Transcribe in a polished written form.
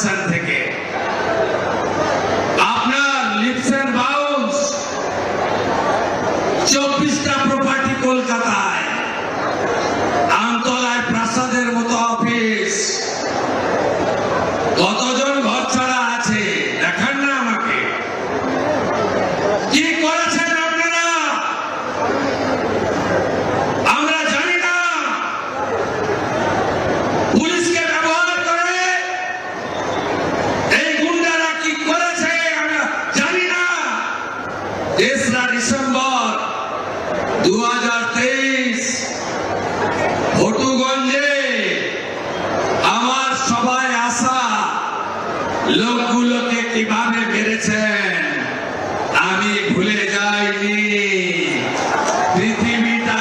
Corporation থেকে আপনার lips and bounce 24টা property কলকাতায়, আমতলায় প্রাসাদের মতো অফিস, কতজন ঘর ছাড়া আছে দেখান না আমাকে। কি করেছেন আপনারা আমরা জানি না। পুলিশকে ব্যবহার করে এই গুন্ডারা কি করেছে আমরা জানি না। 3রা ডিসেম্বর 2023 ফটুগঞ্জে আমার সভায় আসা লোকগুলোকে কিভাবে মেরেছেন আমি ভুলে যাইনি। পৃথিবীটা